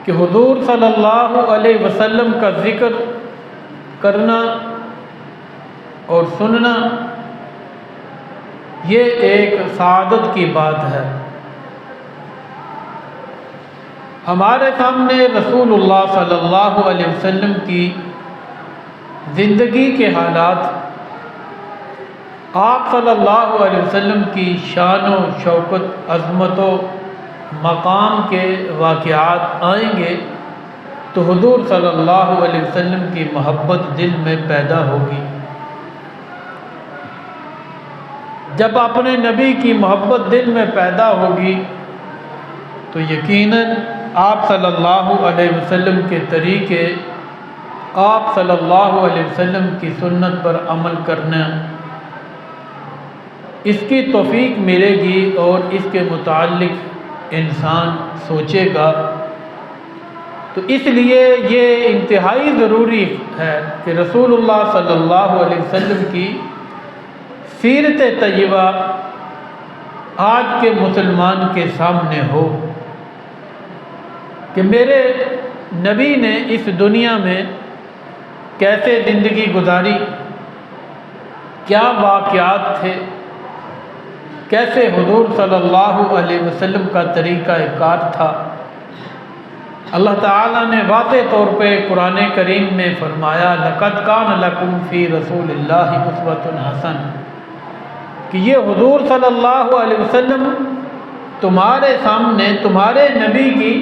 کہ حضور صلی اللہ علیہ وسلم کا ذکر کرنا اور سننا یہ ایک سعادت کی بات ہے۔ ہمارے سامنے رسول اللہ صلی اللہ علیہ وسلم کی زندگی کے حالات، آپ صلی اللہ علیہ وسلم کی شان و شوکت، عظمت و مقام کے واقعات آئیں گے تو حضور صلی اللہ علیہ وسلم کی محبت دل میں پیدا ہوگی۔ جب اپنے نبی کی محبت دل میں پیدا ہوگی تو یقیناً آپ صلی اللہ علیہ وسلم کے طریقے، آپ صلی اللہ علیہ وسلم کی سنت پر عمل کرنا، اس کی توفیق ملے گی اور اس کے متعلق انسان سوچے گا۔ تو اس لیے یہ انتہائی ضروری ہے کہ رسول اللہ صلی اللہ علیہ وسلم کی سیرت طیبہ آج کے مسلمان کے سامنے ہو کہ میرے نبی نے اس دنیا میں کیسے زندگی گزاری، کیا واقعات تھے، کیسے حضور صلی اللہ علیہ وسلم کا طریقہ کار تھا۔ اللہ تعالیٰ نے واضح طور پہ قرآن کریم میں فرمایا لَقَدْ كَانَ لَكُمْ فِي رَسُولِ اللَّهِ أُسْوَةٌ حَسَنَةٌ کہ یہ حضور صلی اللہ علیہ وسلم تمہارے سامنے تمہارے نبی کی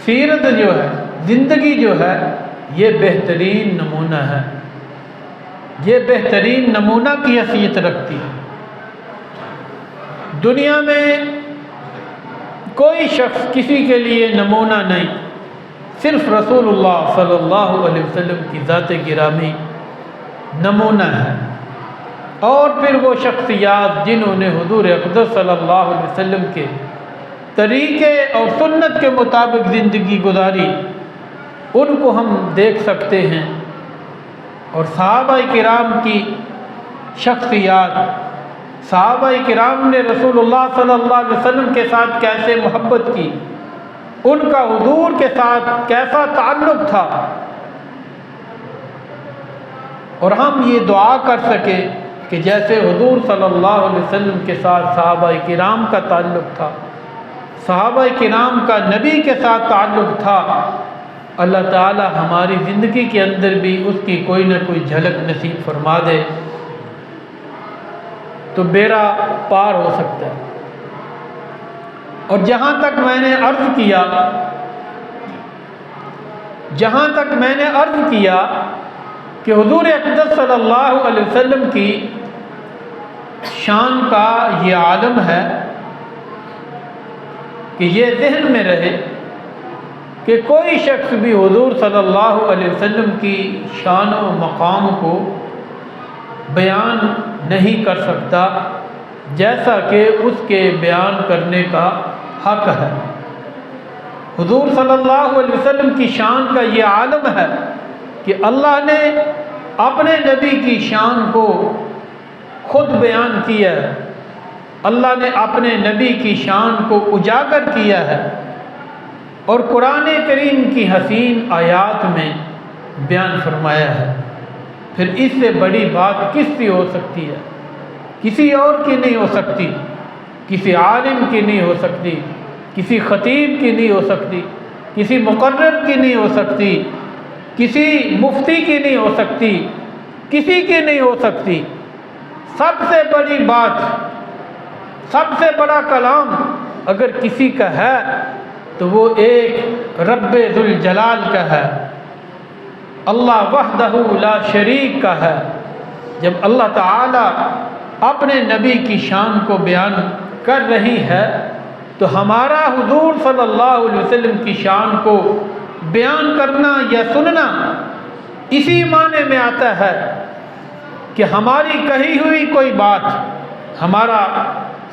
سیرت جو ہے، زندگی جو ہے، یہ بہترین نمونہ ہے، یہ بہترین نمونہ کی حیثیت رکھتی ہے۔ دنیا میں کوئی شخص کسی کے لیے نمونہ نہیں، صرف رسول اللہ صلی اللہ علیہ وسلم کی ذات گرامی نمونہ ہے، اور پھر وہ شخصیات جنہوں نے حضور اقدس صلی اللہ علیہ وسلم کے طریقے اور سنت کے مطابق زندگی گزاری، ان کو ہم دیکھ سکتے ہیں۔ اور صحابہ کرام کی شخصیات، صحابہ کرام نے رسول اللہ صلی اللہ علیہ وسلم کے ساتھ کیسے محبت کی، ان کا حضور کے ساتھ کیسا تعلق تھا، اور ہم یہ دعا کر سکیں کہ جیسے حضور صلی اللہ علیہ وسلم کے ساتھ صحابہ کرام کا تعلق تھا، صحابہ کرام کا نبی کے ساتھ تعلق تھا، اللہ تعالی ہماری زندگی کے اندر بھی اس کی کوئی نہ کوئی جھلک نصیب فرما دے تو بیڑا پار ہو سکتا ہے۔ اور جہاں تک میں نے عرض کیا کہ حضور اقدس صلی اللہ علیہ وسلم کی شان کا یہ عالم ہے کہ یہ ذہن میں رہے کہ کوئی شخص بھی حضور صلی اللہ علیہ وسلم کی شان و مقام کو بیان نہیں کر سکتا جیسا کہ اس کے بیان کرنے کا حق ہے۔ حضور صلی اللہ علیہ وسلم کی شان کا یہ عالم ہے کہ اللہ نے اپنے نبی کی شان کو خود بیان کیا ہے، اللہ نے اپنے نبی کی شان کو اجاگر کیا ہے اور قرآن کریم کی حسین آیات میں بیان فرمایا ہے۔ پھر اس سے بڑی بات کس سے ہو سکتی ہے؟ کسی اور کی نہیں ہو سکتی، کسی عالم کی نہیں ہو سکتی، کسی خطیب کی نہیں ہو سکتی، کسی مقرر کی نہیں ہو سکتی، کسی مفتی کی نہیں ہو سکتی، کسی کی نہیں ہو سکتی۔ سب سے بڑی بات، سب سے بڑا کلام اگر کسی کا ہے تو وہ ایک رب ذوالجلال کا ہے، اللہ وحدہ لا شریک کا ہے۔ جب اللہ تعالی اپنے نبی کی شان کو بیان کر رہی ہے تو ہمارا حضور صلی اللہ علیہ وسلم کی شان کو بیان کرنا یا سننا اسی معنی میں آتا ہے کہ ہماری کہی ہوئی کوئی بات، ہمارا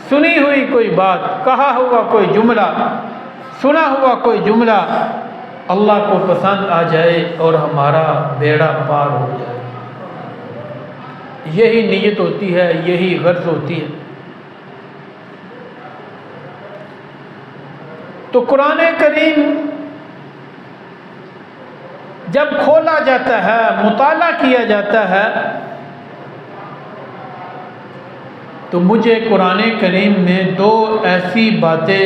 سنی ہوئی کوئی بات، کہا ہوا کوئی جملہ، سنا ہوا کوئی جملہ اللہ کو پسند آ جائے اور ہمارا بیڑا پار ہو جائے۔ یہی نیت ہوتی ہے، یہی غرض ہوتی ہے۔ تو قرآن کریم جب کھولا جاتا ہے، مطالعہ کیا جاتا ہے، تو مجھے قرآن کریم میں دو ایسی باتیں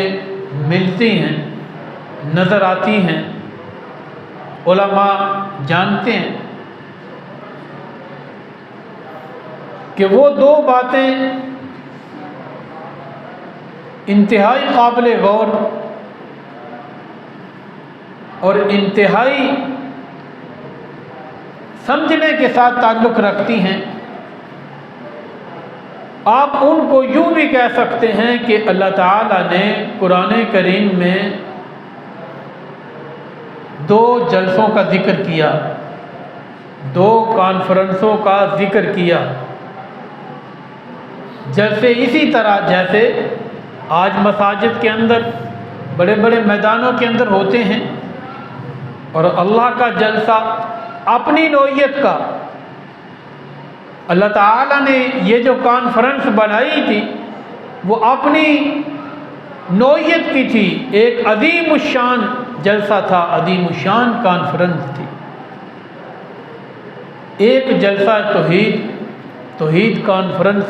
ملتی ہیں، نظر آتی ہیں، علماء جانتے ہیں کہ وہ دو باتیں انتہائی قابل غور اور انتہائی سمجھنے کے ساتھ تعلق رکھتی ہیں۔ آپ ان کو یوں بھی کہہ سکتے ہیں کہ اللہ تعالیٰ نے قرآن کریم میں دو جلسوں کا ذکر کیا، دو کانفرنسوں کا ذکر کیا، جیسے اسی طرح جیسے آج مساجد کے اندر بڑے بڑے میدانوں کے اندر ہوتے ہیں، اور اللہ کا جلسہ اپنی نوعیت کا، اللہ تعالیٰ نے یہ جو کانفرنس بنائی تھی وہ اپنی نوعیت کی تھی، ایک عظیم الشان جلسہ تھا، عظیم الشان کانفرنس تھی۔ ایک جلسہ توحید کانفرنس،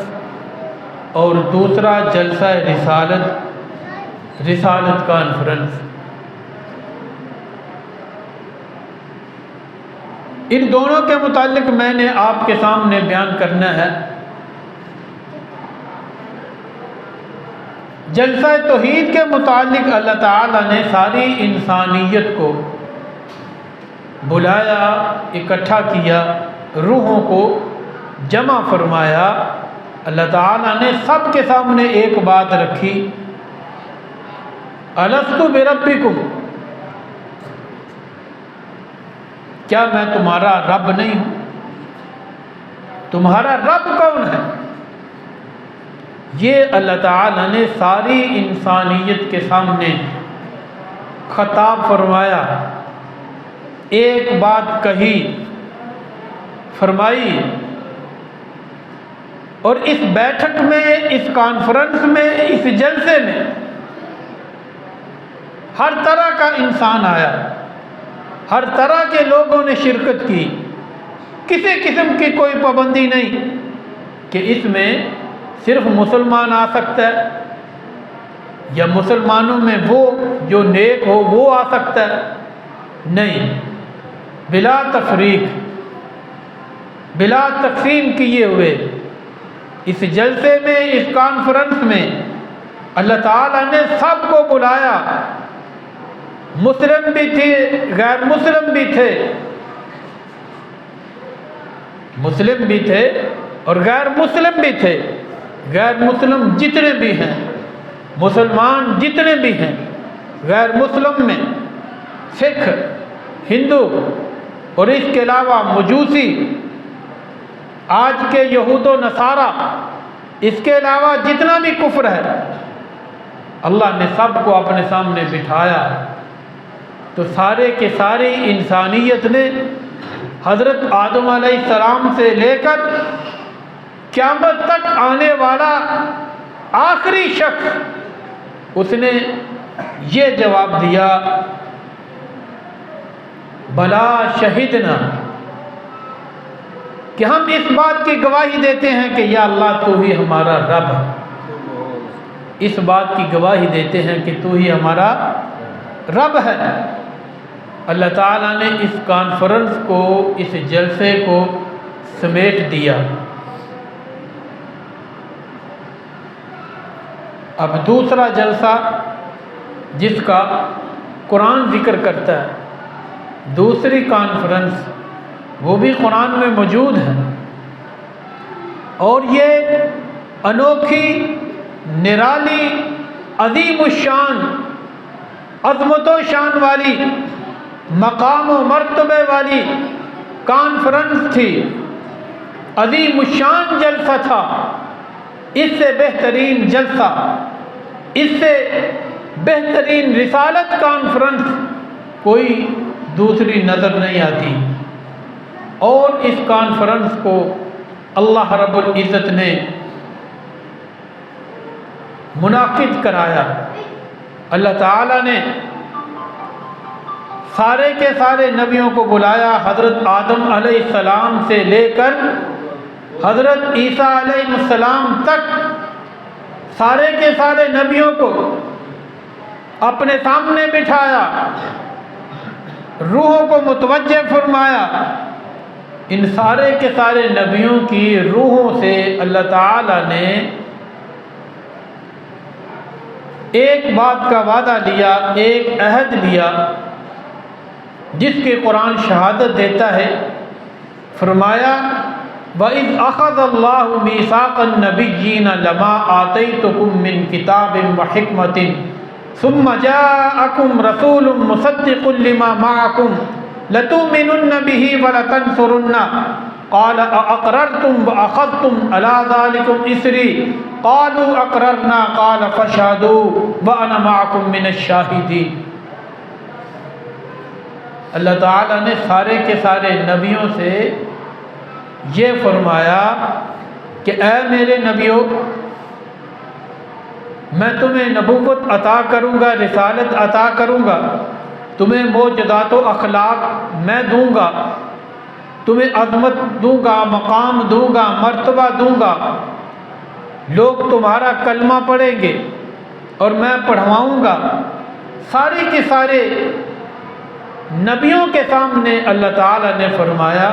اور دوسرا جلسہ رسالت کانفرنس۔ ان دونوں کے متعلق میں نے آپ کے سامنے بیان کرنا ہے۔ جلسہ توحید کے متعلق اللہ تعالیٰ نے ساری انسانیت کو بلایا، اکٹھا کیا، روحوں کو جمع فرمایا۔ اللہ تعالیٰ نے سب کے سامنے ایک بات رکھی، الست بربکم، کیا میں تمہارا رب نہیں ہوں؟ تمہارا رب کون ہے؟ یہ اللہ تعالیٰ نے ساری انسانیت کے سامنے خطاب فرمایا، ایک بات کہی، فرمائی۔ اور اس بیٹھک میں، اس کانفرنس میں، اس جلسے میں ہر طرح کا انسان آیا، ہر طرح کے لوگوں نے شرکت کی، کسی قسم کی کوئی پابندی نہیں کہ اس میں صرف مسلمان آ سکتا ہے یا مسلمانوں میں وہ جو نیک ہو وہ آ سکتا ہے، نہیں، بلا تفریق، بلا تقسیم کیے ہوئے اس جلسے میں، اس کانفرنس میں اللہ تعالیٰ نے سب کو بلایا، مسلم بھی تھے، غیر مسلم بھی تھے، مسلم بھی تھے اور غیر مسلم بھی تھے، غیر مسلم جتنے بھی ہیں، مسلمان جتنے بھی ہیں، غیر مسلم میں سکھ، ہندو اور اس کے علاوہ مجوسی، آج کے یہود و نصارہ، اس کے علاوہ جتنا بھی کفر ہے، اللہ نے سب کو اپنے سامنے بٹھایا۔ تو سارے کے ساری انسانیت نے حضرت آدم علیہ السلام سے لے کر قیامت تک آنے والا آخری شخص، اس نے یہ جواب دیا، بلا شہدنا، کہ ہم اس بات کی گواہی دیتے ہیں کہ یا اللہ تو ہی ہمارا رب ہے، اس بات کی گواہی دیتے ہیں کہ تو ہی ہمارا رب ہے۔ اللہ تعالیٰ نے اس کانفرنس کو، اس جلسے کو سمیٹ دیا۔ اب دوسرا جلسہ جس کا قرآن ذکر کرتا ہے، دوسری کانفرنس، وہ بھی قرآن میں موجود ہے، اور یہ انوکھی، نرالی، عظیم الشان، عظمت و شان والی، مقام و مرتبے والی کانفرنس تھی، عظیم الشان جلسہ تھا۔ اس سے بہترین جلسہ، اس سے بہترین رسالت کانفرنس کوئی دوسری نظر نہیں آتی۔ اور اس کانفرنس کو اللہ رب العزت نے منعقد کرایا۔ اللہ تعالیٰ نے سارے کے سارے نبیوں کو بلایا، حضرت آدم علیہ السلام سے لے کر حضرت عیسیٰ علیہ السلام تک سارے کے سارے نبیوں کو اپنے سامنے بٹھایا، روحوں کو متوجہ فرمایا۔ ان سارے کے سارے نبیوں کی روحوں سے اللہ تعالی نے ایک بات کا وعدہ لیا، ایک عہد لیا، جس کی قرآن شہادت دیتا ہے۔ فرمایا وَإِذْ أَخَذَ اللَّهُ مِيثَاقَ النَّبِيِّينَ لَمَا آتَيْتُكُم مِّن كِتَابٍ وَحِكْمَةٍ ثُمَّ جَاءَكُمْ رَسُولٌ مُصَدِّقٌ لِّمَا مَعَكُمْ لَتُؤْمِنُنَّ بِهِ وَلَتَنصُرُنَّهُ قَالَ أَأَقْرَرْتُمْ وَأَخَذْتُمْ عَلَىٰ ذَٰلِكُمْ إِصْرِي قَالُوا أَقْرَرْنَا قَالَ فَاشْهَدُوا وَأَنَا مَعَكُم مِّنَ الشَّاهِدِينَ۔ اللہ تعالیٰ نے سارے کے سارے نبیوں سے یہ فرمایا کہ اے میرے نبیوں، میں تمہیں نبوت عطا کروں گا، رسالت عطا کروں گا، تمہیں معجزات و اخلاق میں دوں گا، تمہیں عظمت دوں گا، مقام دوں گا، مرتبہ دوں گا، لوگ تمہارا کلمہ پڑھیں گے اور میں پڑھواؤں گا۔ سارے کے سارے نبیوں کے سامنے اللہ تعالی نے فرمایا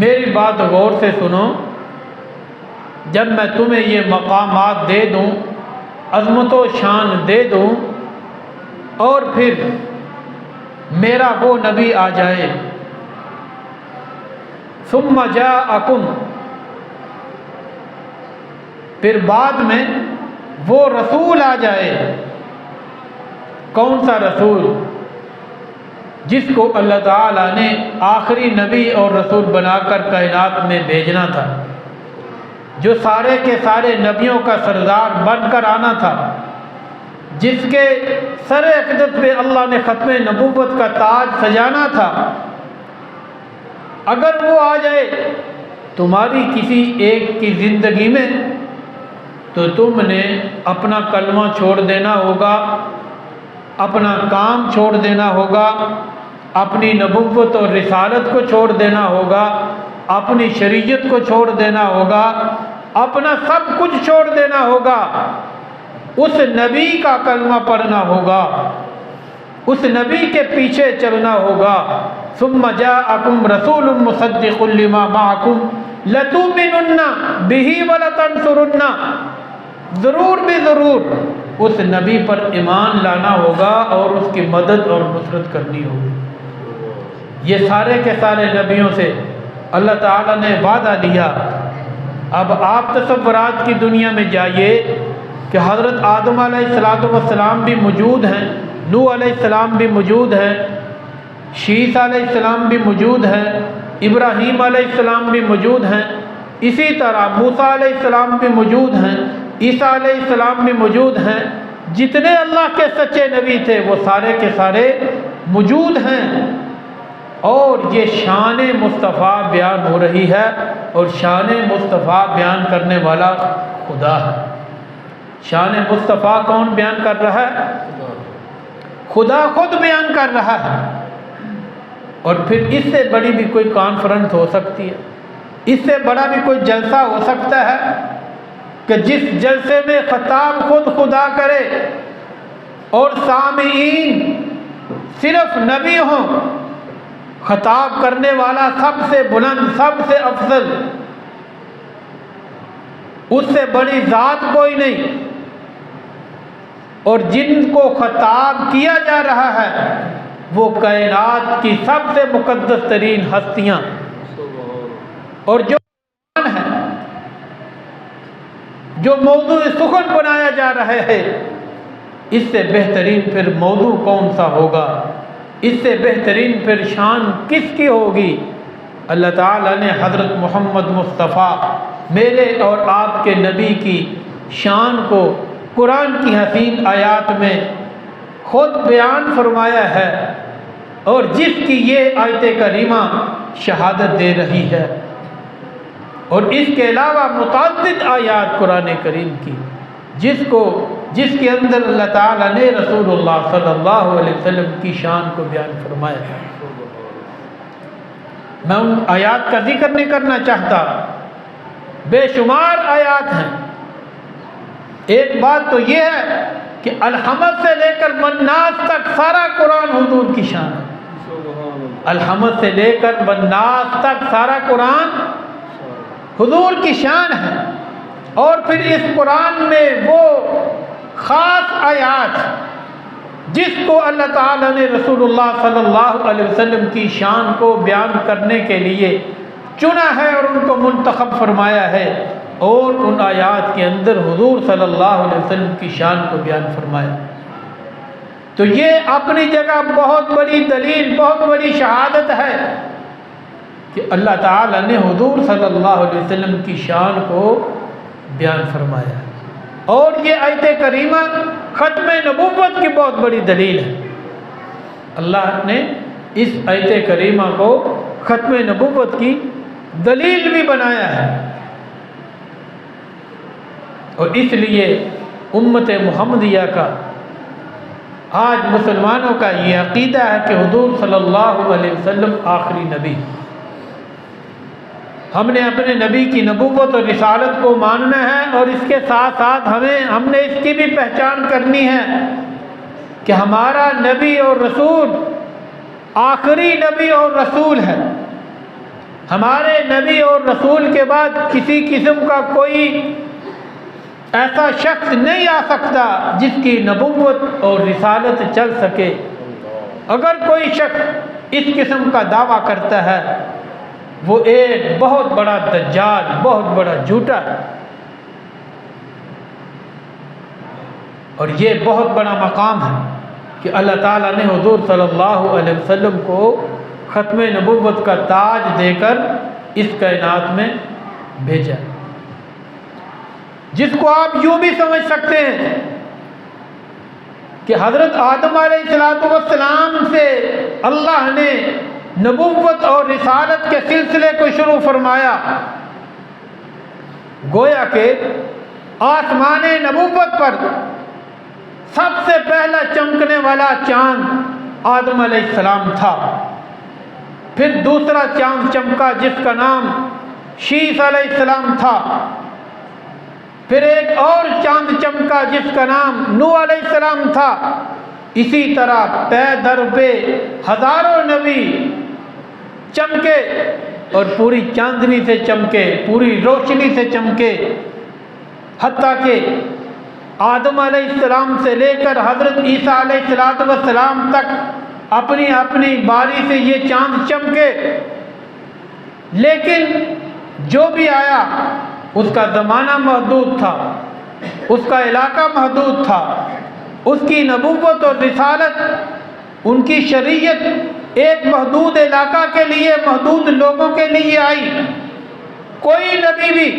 میری بات غور سے سنو، جب میں تمہیں یہ مقامات دے دوں، عظمت و شان دے دوں، اور پھر میرا وہ نبی آ جائے، ثم جاءکم، پھر بعد میں وہ رسول آ جائے۔ کون سا رسول؟ جس کو اللہ تعالیٰ نے آخری نبی اور رسول بنا کر کائنات میں بھیجنا تھا، جو سارے کے سارے نبیوں کا سردار بن کر آنا تھا، جس کے سر اقدس پہ اللہ نے ختم نبوت کا تاج سجانا تھا۔ اگر وہ آ جائے تمہاری کسی ایک کی زندگی میں تو تم نے اپنا کلمہ چھوڑ دینا ہوگا، اپنا کام چھوڑ دینا ہوگا، اپنی نبوت اور رسالت کو چھوڑ دینا ہوگا، اپنی شریعت کو چھوڑ دینا ہوگا، اپنا سب کچھ چھوڑ دینا ہوگا، اس نبی کا کلمہ پڑھنا ہوگا، اس نبی کے پیچھے چلنا ہوگا۔ ثم جاءکم رسول مصدق لما معکم لتؤمنن بہ ولتنصرن، ضرور بھی ضرور اس نبی پر ایمان لانا ہوگا اور اس کی مدد اور نصرت کرنی ہوگی۔ یہ سارے کے سارے نبیوں سے اللہ تعالیٰ نے وعدہ لیا۔ اب آپ تصورات کی دنیا میں جائیے کہ حضرت آدم علیہ السلام بھی موجود ہیں، نوح علیہ السلام بھی موجود ہیں، شیس علیہ السلام بھی موجود ہیں، ابراہیم علیہ السلام بھی موجود ہیں، اسی طرح موسیٰ علیہ السلام بھی موجود ہیں، عیسیٰ علیہ السلام بھی موجود ہیں۔ جتنے اللہ کے سچے نبی تھے وہ سارے کے سارے موجود ہیں، اور یہ شان مصطفیٰ بیان ہو رہی ہے، اور شان مصطفیٰ بیان کرنے والا خدا ہے۔ شان مصطفیٰ کون بیان کر رہا ہے؟ خدا خود بیان کر رہا ہے۔ اور پھر اس سے بڑی بھی کوئی کانفرنس ہو سکتی ہے، اس سے بڑا بھی کوئی جلسہ ہو سکتا ہے کہ جس جلسے میں خطاب خود خدا کرے اور سامعین صرف نبی ہوں، خطاب کرنے والا سب سے بلند، سب سے افضل، اس سے بڑی ذات کوئی نہیں، اور جن کو خطاب کیا جا رہا ہے وہ کائنات کی سب سے مقدس ترین ہستیاں، اور جو ہے جو موضوع سخن بنایا جا رہا ہے، اس سے بہترین پھر موضوع کون سا ہوگا، اس سے بہترین پھر شان کس کی ہوگی؟ اللہ تعالیٰ نے حضرت محمد مصطفیٰ میرے اور آپ کے نبی کی شان کو قرآن کی حسین آیات میں خود بیان فرمایا ہے، اور جس کی یہ آیت کریمہ شہادت دے رہی ہے، اور اس کے علاوہ متعدد آیات قرآن کریم کی جس کے اندر اللہ تعالیٰ نے رسول اللہ صلی اللہ علیہ وسلم کی شان کو بیان فرمایا ہے۔ میں ان آیات کا ذکر نہیں کرنا چاہتا، بے شمار آیات ہیں۔ ایک بات تو یہ ہے کہ الحمد سے لے کر والناس تک سارا قرآن حضور کی شان ہے۔ الحمد سے لے کر والناس تک سارا قرآن حضور کی شان ہے۔ اور پھر اس قرآن میں وہ خاص آیات جس کو اللہ تعالیٰ نے رسول اللہ صلی اللہ علیہ وسلم کی شان کو بیان کرنے کے لیے چنا ہے اور ان کو منتخب فرمایا ہے، اور ان آیات کے اندر حضور صلی اللہ علیہ وسلم کی شان کو بیان فرمایا۔ تو یہ اپنی جگہ بہت بڑی دلیل، بہت بڑی شہادت ہے کہ اللہ تعالیٰ نے حضور صلی اللہ علیہ وسلم کی شان کو بیان فرمایا، اور یہ آیت کریمہ ختم نبوت کی بہت بڑی دلیل ہے۔ اللہ نے اس آیت کریمہ کو ختم نبوت کی دلیل بھی بنایا ہے، اور اس لیے امت محمدیہ کا آج مسلمانوں کا یہ عقیدہ ہے کہ حضور صلی اللہ علیہ وسلم آخری نبی۔ ہم نے اپنے نبی کی نبوت اور رسالت کو ماننا ہے، اور اس کے ساتھ ساتھ ہم نے اس کی بھی پہچان کرنی ہے کہ ہمارا نبی اور رسول آخری نبی اور رسول ہے۔ ہمارے نبی اور رسول کے بعد کسی قسم کا کوئی ایسا شخص نہیں آ سکتا جس کی نبوت اور رسالت چل سکے۔ اگر کوئی شخص اس قسم کا دعویٰ کرتا ہے وہ ایک بہت بڑا دجال، بہت بڑا جھوٹا ہے، اور یہ بہت بڑا مقام ہے کہ اللہ تعالیٰ نے حضور صلی اللہ علیہ وسلم کو ختم نبوت کا تاج دے کر اس کائنات میں بھیجا، جس کو آپ یوں بھی سمجھ سکتے ہیں کہ حضرت آدم علیہ السلام سے اللہ نے نبوت اور رسالت کے سلسلے کو شروع فرمایا۔ گویا کہ آسمان نبوت پر سب سے پہلا چمکنے والا چاند آدم علیہ السلام تھا، پھر دوسرا چاند چمکا جس کا نام شیث علیہ السلام تھا، پھر ایک اور چاند چمکا جس کا نام نوح علیہ السلام تھا۔ اسی طرح پے در پہ ہزاروں نبی چمکے، اور پوری چاندنی سے چمکے، پوری روشنی سے چمکے، حتیٰ کہ آدم علیہ السلام سے لے کر حضرت عیسیٰ علیہ السلام تک اپنی اپنی باری سے یہ چاند چمکے۔ لیکن جو بھی آیا اس کا زمانہ محدود تھا، اس کا علاقہ محدود تھا، اس کی نبوت اور رسالت، ان کی شریعت ایک محدود علاقہ کے لیے، محدود لوگوں کے لیے آئی۔ کوئی نبی بھی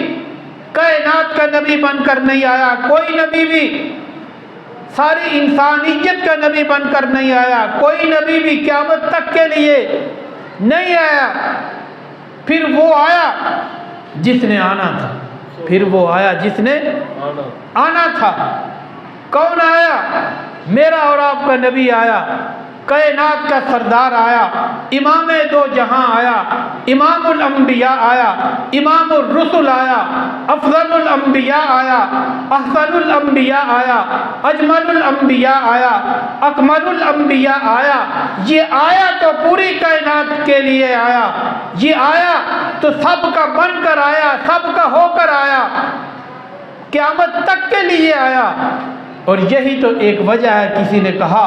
کائنات کا نبی بن کر نہیں آیا، کوئی نبی بھی ساری انسانیت کا نبی بن کر نہیں آیا، کوئی نبی بھی قیامت تک کے لیے نہیں آیا۔ پھر وہ آیا جس نے آنا تھا، پھر وہ آیا جس نے آنا تھا۔ کون آیا؟ میرا اور آپ کا نبی آیا، کائنات کا سردار آیا، امام دو جہاں آیا، امام الانبیاء آیا، امام الرسل آیا، افضل الانبیاء آیا، احسن الانبیاء آیا، اجمل الانبیاء آیا، اکمل الانبیاء آیا۔ یہ آیا تو پوری کائنات کے لیے آیا، یہ آیا تو سب کا بن کر آیا، سب کا ہو کر آیا، قیامت تک کے لیے آیا۔ اور یہی تو ایک وجہ ہے، کسی نے کہا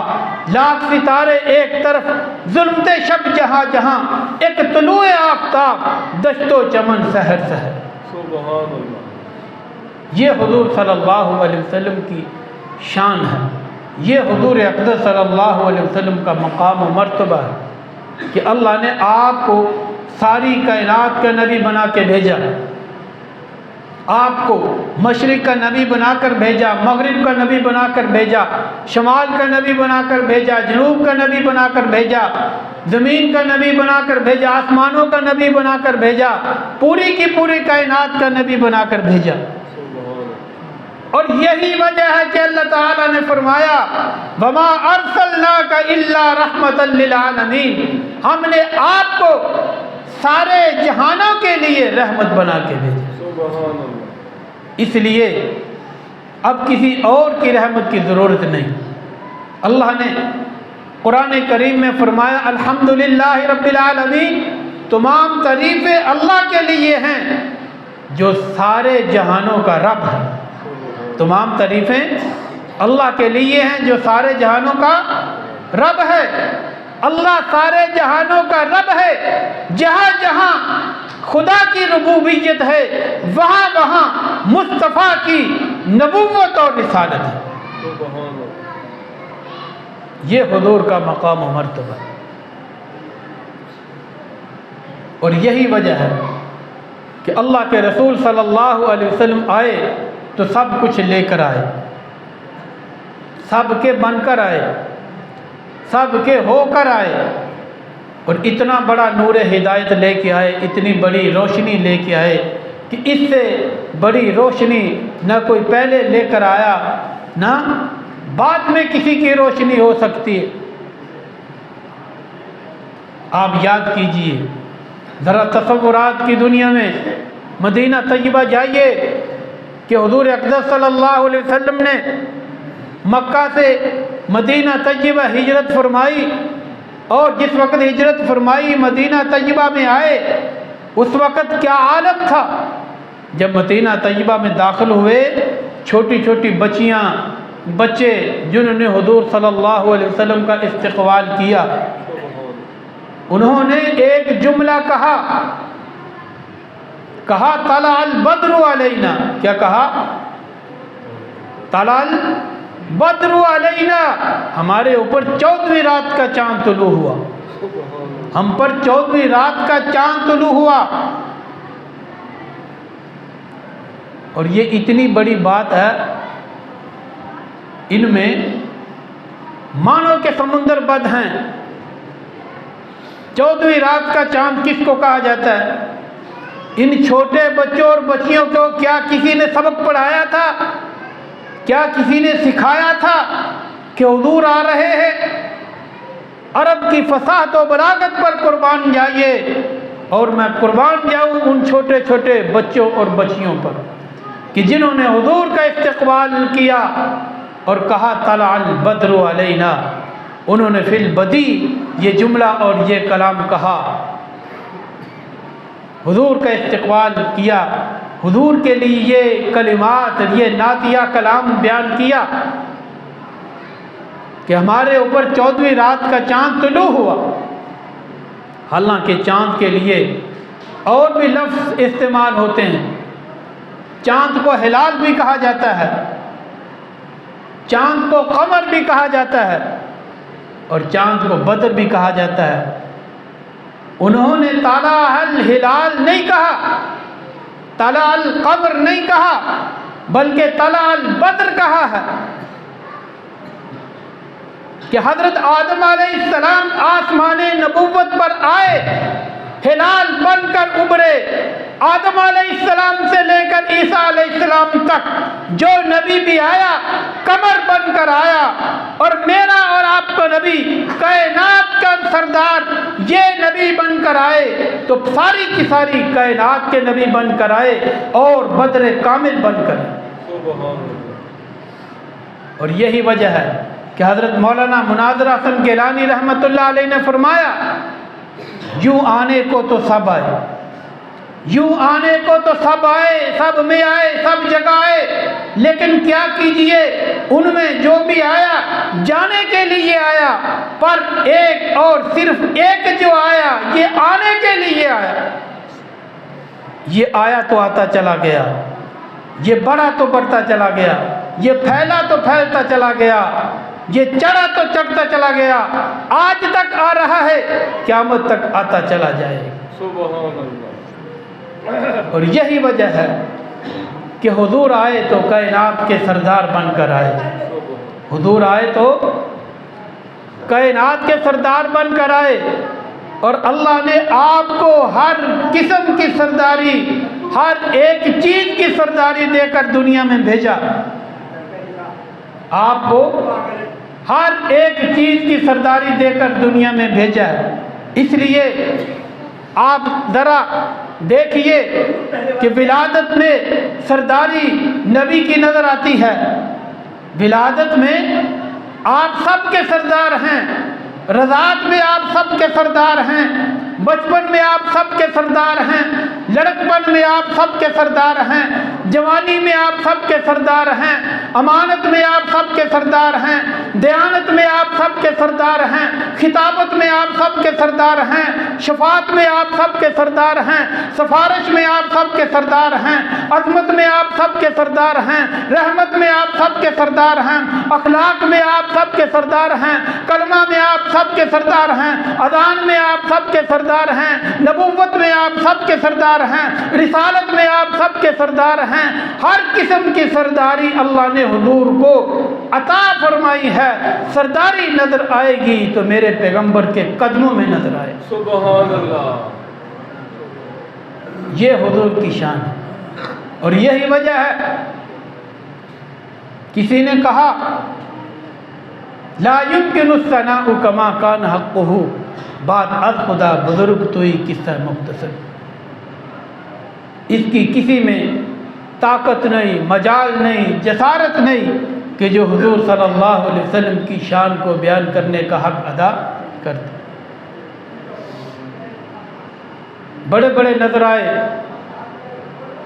لاکھ ستارے ایک طرف، ظلمتے شب جہاں جہاں، ایک طلوع آفتاب دشت و چمن سحر سحر۔ سبحان اللہ۔ یہ حضور صلی اللہ علیہ وسلم کی شان ہے، یہ حضور اقدس صلی اللہ علیہ وسلم کا مقام و مرتبہ ہے کہ اللہ نے آپ کو ساری کائنات کا نبی بنا کے بھیجا، آپ کو مشرق کا نبی بنا کر بھیجا، مغرب کا نبی بنا کر بھیجا، شمال کا نبی بنا کر بھیجا، جنوب کا نبی بنا کر بھیجا، زمین کا نبی بنا کر بھیجا، آسمانوں کا نبی بنا کر بھیجا، پوری کی پوری کائنات کا نبی بنا کر بھیجا۔ اور یہی وجہ ہے کہ اللہ تعالیٰ نے فرمایا وما ارسلناک الا رحمتا للعالمین، ہم نے آپ کو سارے جہانوں کے لیے رحمت بنا کے بھیجا۔ سبحان اللہ۔ اس لیے اب کسی اور کی رحمت کی ضرورت نہیں۔ اللہ نے قرآن کریم میں فرمایا الحمدللہ رب العالمین، تمام تعریفیں اللہ کے لیے ہیں جو سارے جہانوں کا رب ہے۔ تمام تعریفیں اللہ کے لیے ہیں جو سارے جہانوں کا رب ہے۔ اللہ سارے جہانوں کا رب ہے، جہاں جہاں خدا کی ربوبیت ہے وہاں وہاں مصطفیٰ کی نبوت اور رسالت ہے۔ سبحان اللہ۔ یہ حضور کا مقام و مرتبہ ہے، اور یہی وجہ ہے کہ اللہ کے رسول صلی اللہ علیہ وسلم آئے تو سب کچھ لے کر آئے، سب کے بن کر آئے، سب کے ہو کر آئے، اور اتنا بڑا نور ہدایت لے کے آئے، اتنی بڑی روشنی لے کے آئے کہ اس سے بڑی روشنی نہ کوئی پہلے لے کر آیا نہ بعد میں کسی کی روشنی ہو سکتی ہے۔ آپ یاد کیجئے، ذرا تصورات کی دنیا میں مدینہ طیبہ جائیے کہ حضور اقدس صلی اللہ علیہ وسلم نے مکہ سے مدینہ طیبہ ہجرت فرمائی، اور جس وقت ہجرت فرمائی مدینہ طیبہ میں آئے اس وقت کیا عالم تھا۔ جب مدینہ طیبہ میں داخل ہوئے، چھوٹی چھوٹی بچیاں، بچے جنہوں نے حضور صلی اللہ علیہ وسلم کا استقبال کیا، انہوں نے ایک جملہ کہا طلع البدر علینا۔ کیا کہا؟ طلع البدر علینا، ہمارے اوپر 14ویں رات کا چاند طلوع ہوا، ہم پر 14ویں رات کا چاند طلوع ہوا۔ اور یہ اتنی بڑی بات ہے، ان میں معنوں کے سمندر بد ہیں۔ 14ویں رات کا چاند کس کو کہا جاتا ہے؟ ان چھوٹے بچوں اور بچیوں کو کیا کسی نے سبق پڑھایا تھا؟ کیا کسی نے سکھایا تھا کہ حضور آ رہے ہیں؟ عرب کی فصاحت و بلاغت پر قربان جائیے، اور میں قربان جاؤں ان چھوٹے چھوٹے بچوں اور بچیوں پر کہ جنہوں نے حضور کا استقبال کیا اور کہا طلع البدر علینا۔ انہوں نے فی البدی یہ جملہ اور یہ کلام کہا، حضور کا استقبال کیا، حضور کے لیے یہ کلمات، یہ نعتیہ کلام بیان کیا کہ ہمارے اوپر 14ویں رات کا چاند طلوع ہوا۔ حالانکہ چاند کے لیے اور بھی لفظ استعمال ہوتے ہیں، چاند کو ہلال بھی کہا جاتا ہے، چاند کو قمر بھی کہا جاتا ہے، اور چاند کو بدر بھی کہا جاتا ہے۔ انہوں نے طلع الہلال نہیں کہا، طلع القمر نہیں کہا، بلکہ طلع البدر کہا ہے کہ حضرت آدم علیہ السلام آسمان نبوت پر آئے، ہلال بن کر ابھرے۔ آدم علیہ السلام سے لے کر عیسیٰ علیہ السلام تک جو نبی بھی آیا قمر بن کر آیا، اور میرا اور آپ کا نبی کائنات کا سردار یہ نبی بن کر آئے تو ساری کی ساری کائنات کے نبی بن کر آئے اور بدر کامل بن کر۔ اور یہی وجہ ہے کہ حضرت مولانا مناظر حسن گیلانی رحمۃ اللہ علیہ نے فرمایا یوں آنے کو تو سب آئے، یوں آنے کو تو سب آئے، سب میں آئے، سب جگہ آئے، لیکن کیا کیجئے ان میں جو بھی آیا جانے کے لیے آیا، پر ایک اور صرف ایک جو آیا یہ آنے کے لیے آیا۔ یہ آیا تو آتا چلا گیا، یہ بڑھا تو بڑھتا چلا گیا، یہ پھیلا تو پھیلتا چلا گیا، یہ چڑھا تو چڑھتا چلا گیا، آج تک آ رہا ہے، قیامت تک آتا چلا جائے۔ سبحان اللہ۔ اور یہی وجہ ہے کہ حضور آئے تو کائنات کے سردار بن کر آئے، حضور آئے تو کائنات کے سردار بن کر آئے، اور اللہ نے آپ کو ہر قسم کی سرداری، ہر ایک چیز کی سرداری دے کر دنیا میں بھیجا۔ آپ کو ہر ایک چیز کی سرداری دے کر دنیا میں بھیجا ہے۔ اس لیے آپ ذرا دیکھیے کہ ولادت میں سرداری نبی کی نظر آتی ہے۔ ولادت میں آپ سب کے سردار ہیں، رضاعت میں آپ سب کے سردار ہیں، بچپن میں آپ سب کے سردار ہیں، لڑکپن میں آپ سب کے سردار ہیں، جوانی میں آپ سب کے سردار ہیں، امانت میں آپ سب کے سردار ہیں، دیانت میں آپ سب کے سردار ہیں، خطابت میں آپ سب کے سردار ہیں، شفاعت میں آپ سب کے سردار ہیں، سفارش میں آپ سب کے سردار ہیں، عظمت میں آپ سب کے سردار ہیں، رحمت میں آپ سب کے سردار ہیں، اخلاق میں آپ سب کے سردار ہیں، کلمہ میں آپ سب کے سردار ہیں، اذان میں آپ سب کے سردار ہیں، نبوت میں آپ سب کے سردار ہیں، رسالت میں آپ سب کے سردار ہیں۔ ہر قسم کی سرداری اللہ نے حضور کو عطا فرمائی ہے۔ سرداری نظر آئے گی تو میرے پیغمبر کے قدموں میں نظر آئے گی۔ سبحان اللہ۔ یہ حضور کی شان ہے، اور یہی وجہ ہے کسی نے کہا لا يمكن الثناء كما كان حقه، بات از خدا بزرگ توئی قصہ مختصر، اس کی کسی میں طاقت نہیں، مجال نہیں، جسارت نہیں کہ جو حضور صلی اللہ علیہ وسلم کی شان کو بیان کرنے کا حق ادا کرتے۔ بڑے بڑے نظر آئے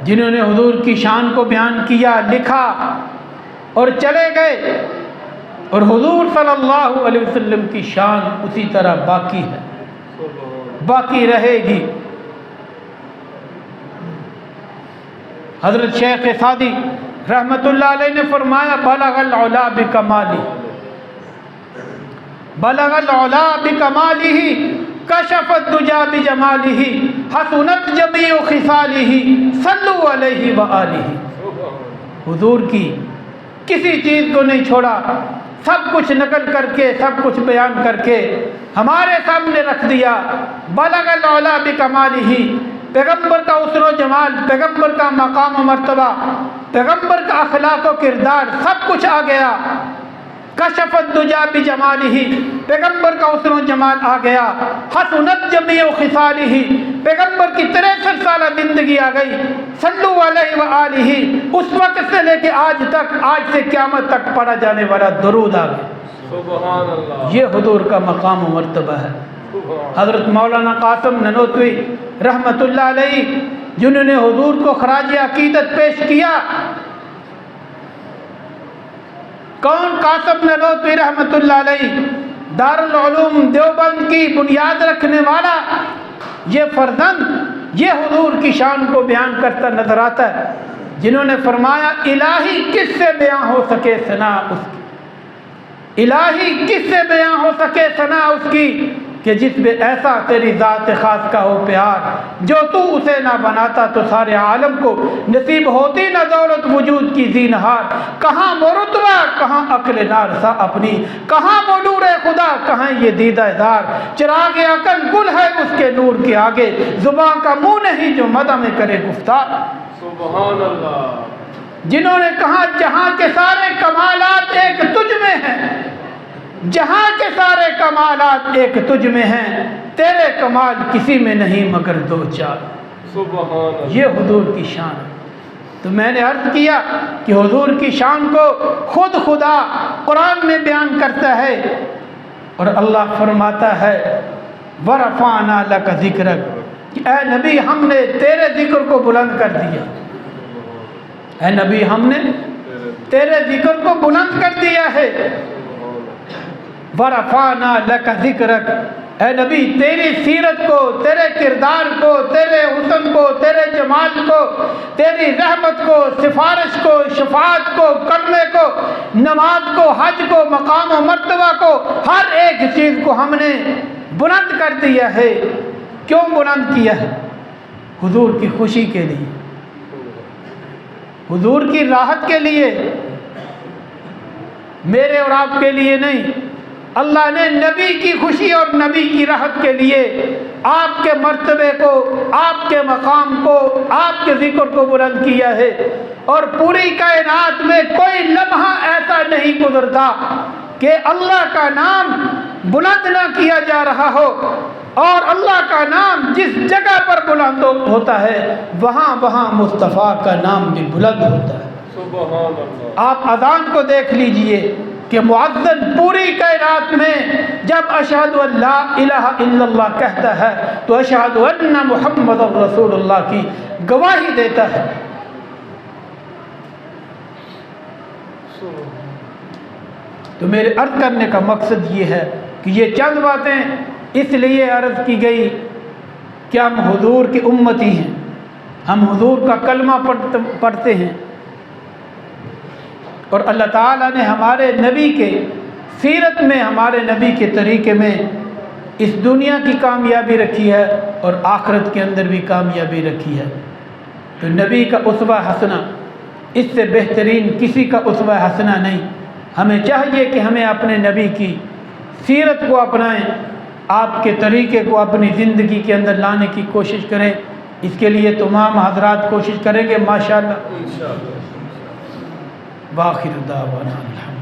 جنہوں نے حضور کی شان کو بیان کیا، لکھا اور چلے گئے، اور حضور صلی اللہ علیہ وسلم کی شان اسی طرح باقی ہے، باقی رہے گی۔ حضرت شیخ سعدی رحمت اللہ علیہ نے فرمایا بلغ العلا بکمالہ، بلغ العلا بکمالہ کشف الدجا بجمالہ حسنت جمیع خصالہ صلوا علیہ وآلہ۔ حضور کی کسی چیز کو نہیں چھوڑا، سب کچھ نقل کر کے، سب کچھ بیان کر کے ہمارے سامنے رکھ دیا۔ بلغ العلا بکمالہ، پیغمبر کا حسن و جمال، پیغمبر کا مقام و مرتبہ، پیغمبر کا اخلاق و کردار سب کچھ آ گیا۔ کشف الدجا بجمالہ، پیغمبر کا حسن و جمال آ گیا۔ حسنت جمیع خصالہ، پیغمبر کی 63 سالہ زندگی آ گئی۔ صلو علیہ وآلہ، اس وقت سے لے کے آج تک، آج سے قیامت تک پڑھا جانے والا درود آ گیا۔ سبحان اللہ۔ یہ حضور کا مقام و مرتبہ ہے۔ حضرت مولانا قاسم ننوتوی رحمت اللہ علیہ جنہوں نے حضور کو خراج عقیدت پیش کیا، کون؟ قاسم ننوتوی رحمت اللہ علیہ، دارالعلوم دیوبند کی بنیاد رکھنے والا، یہ فرزند یہ حضور کی شان کو بیان کرتا نظر آتا ہے، جنہوں نے فرمایا الہی کس سے بیان ہو سکے ثنا اس کی، الہی کس سے بیان ہو سکے ثنا اس کی، کہ جس میں ایسا تیری ذات خاص کا ہو پیار، جو تو اسے نہ بناتا تو سارے عالم کو نصیب ہوتی نہ دولت وجود کی زینہار۔ کہاں وہ رتبہ، کہاں عقل نارسا اپنی، کہاں وہ نور خدا، کہاں یہ دیدہ دار، چراغ عقل گل ہے اس کے نور کے آگے، زباں کا منہ نہیں جو مدح میں کرے گفتار۔ سبحان اللہ۔ جنہوں نے کہا جہاں کے سارے کمالات ایک تجھ میں ہیں، جہاں کے سارے کمالات ایک تجھ میں ہیں، تیرے کمال کسی میں نہیں مگر دو چار۔ سبحان اللہ۔ یہ حضور کی شان ہے۔ تو میں نے عرض کیا کہ حضور کی شان کو خود خدا قرآن میں بیان کرتا ہے، اور اللہ فرماتا ہے وَرَفَعْنَا لَكَ ذِكْرَكَ، کہ اے نبی ہم نے تیرے ذکر کو بلند کر دیا، اے نبی ہم نے تیرے ذکر کو بلند کر دیا ہے۔ وَرَفَعْنَا لَكَ ذِكْرَكَ، اے نبی تیری سیرت کو، تیرے کردار کو، تیرے حسن کو، تیرے جمال کو، تیری رحمت کو، سفارش کو، شفاعت کو، کلمے کو، نماز کو، حج کو، مقام و مرتبہ کو، ہر ایک چیز کو ہم نے بلند کر دیا ہے۔ کیوں بلند کیا ہے؟ حضور کی خوشی کے لیے، حضور کی راحت کے لیے، میرے اور آپ کے لیے نہیں۔ اللہ نے نبی کی خوشی اور نبی کی راحت کے لیے آپ کے مرتبے کو، آپ کے مقام کو، آپ کے ذکر کو بلند کیا ہے، اور پوری کائنات میں کوئی لمحہ ایسا نہیں گزرتا کہ اللہ کا نام بلند نہ کیا جا رہا ہو، اور اللہ کا نام جس جگہ پر بلند ہوتا ہے وہاں مصطفیٰ کا نام بھی بلند ہوتا ہے۔ سبحان اللہ۔ آپ اذان کو دیکھ لیجئے کہ مؤذن پوری کائنات میں جب اشہد ان لا الہ الا اللہ کہتا ہے تو اشہد ان محمد رسول اللہ کی گواہی دیتا ہے۔ تو میرے عرض کرنے کا مقصد یہ ہے کہ یہ چند باتیں اس لیے عرض کی گئی کہ ہم حضور کی امتی ہیں، ہم حضور کا کلمہ پڑھتے ہیں، اور اللہ تعالیٰ نے ہمارے نبی کے سیرت میں، ہمارے نبی کے طریقے میں اس دنیا کی کامیابی رکھی ہے اور آخرت کے اندر بھی کامیابی رکھی ہے۔ تو نبی کا اسوہ حسنہ، اس سے بہترین کسی کا اسوہ حسنہ نہیں۔ ہمیں چاہیے کہ ہمیں اپنے نبی کی سیرت کو اپنائیں، آپ کے طریقے کو اپنی زندگی کے اندر لانے کی کوشش کریں۔ اس کے لیے تمام حضرات کوشش کریں گے ماشاءاللہ۔ انشاءاللہ۔ وآخر دعوانا الحمد